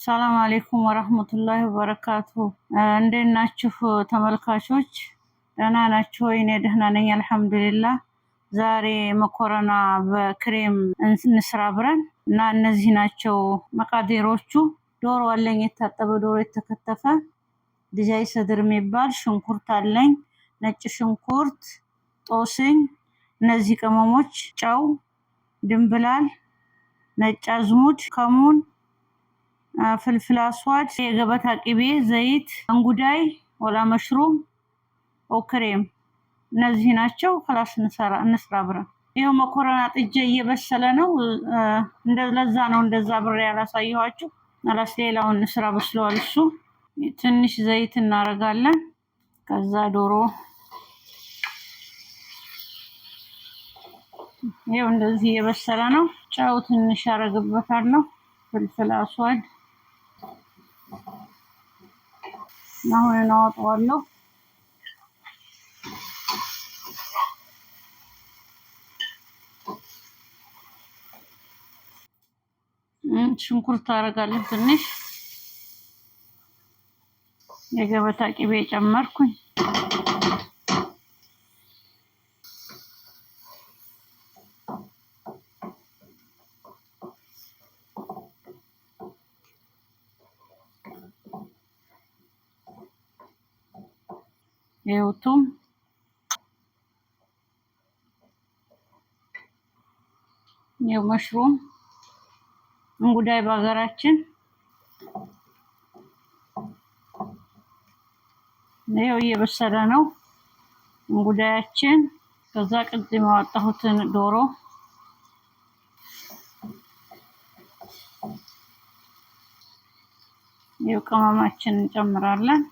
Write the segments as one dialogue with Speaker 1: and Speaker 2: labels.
Speaker 1: ሰላም አለይኩም ወራህመቱላሂ ወበረካቱ። እንዴት ናችሁ ተመልካቾች? ደህና ናችሁ ወይ? እኔ ደህና ነኝ አልሐምዱሊላህ። ዛሬ መኮረና በክሬም እንስራ ብረን እና እነዚህ ናቸው መቃዲሮቹ። ዶሮ አለኝ፣ የታጠበ ዶሮ የተከተፈ፣ ድጃይ ሰድር የሚባል ሽንኩርት አለኝ፣ ነጭ ሽንኩርት፣ ጦስኝ፣ እነዚህ ቅመሞች፣ ጨው፣ ድንብላል፣ ነጭ አዝሙድ፣ ከሙን፣ ፍልፍል አስዋድ፣ የገበታ ቅቤ፣ ዘይት፣ እንጉዳይ ወላ መሽሩም ወክሬም እነዚህ ናቸው። خلاص እንስራ ብረን። ይሄው መኮረና ጥጄ እየበሰለ ነው። ለዛ ነው እንደዛ ብሬ ያላሳየኋችሁ። አላስ ሌላውን እንስራ በስሏል። እሱ ትንሽ ዘይት እናረጋለን። ከዛ ዶሮ ይሄው እንደዚህ እየበሰለ ነው። ጨው ትንሽ አረግበታለሁ። ፍልፍል አስዋድ አሁን እናወጣዋለሁ። ሽንኩርት አረጋለሁ። ትንሽ የገበታ ቅቤ ጨመርኩኝ። የውቱም የመሽሩም እንጉዳይ በሀገራችን ነው እየበሰለ ነው እንጉዳያችን። ከዛ ቅድም ያወጣሁትን ዶሮ የቅመማችን እንጨምራለን።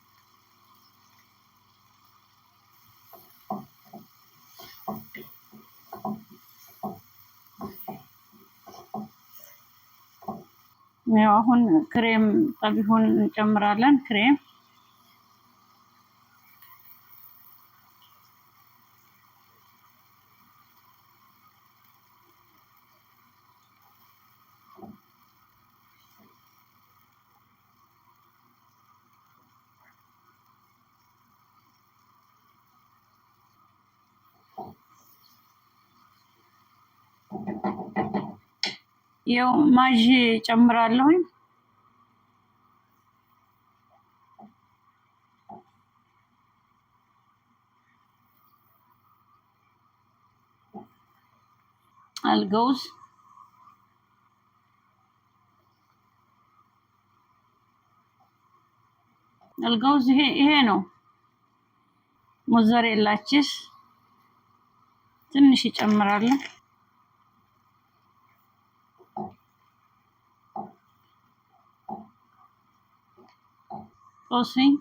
Speaker 1: ያው አሁን ክሬም ጠቢሁን እንጨምራለን። ክሬም ያው ማጂ ጨምራለሁ። አልገውዝ ይሄ ነው። ሞዘሬላ ቺዝ ትንሽ ይጨምራለሁ። ጦስኝ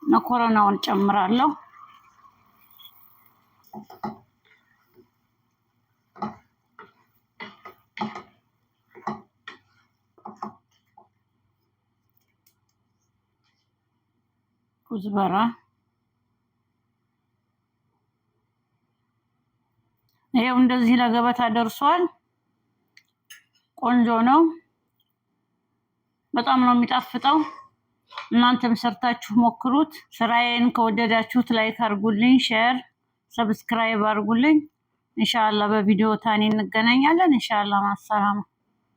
Speaker 1: መኮረናውን ጨምራለሁ። ኩዝበራ ይሄው እንደዚህ ለገበታ ደርሷል። ቆንጆ ነው። በጣም ነው የሚጣፍጠው። እናንተም ሰርታችሁ ሞክሩት። ስራዬን ከወደዳችሁት ላይክ አድርጉልኝ፣ ሼር፣ ሰብስክራይብ አድርጉልኝ። ኢንሻአላህ በቪዲዮ ታኒ እንገናኛለን። ኢንሻአላህ ማሰላማ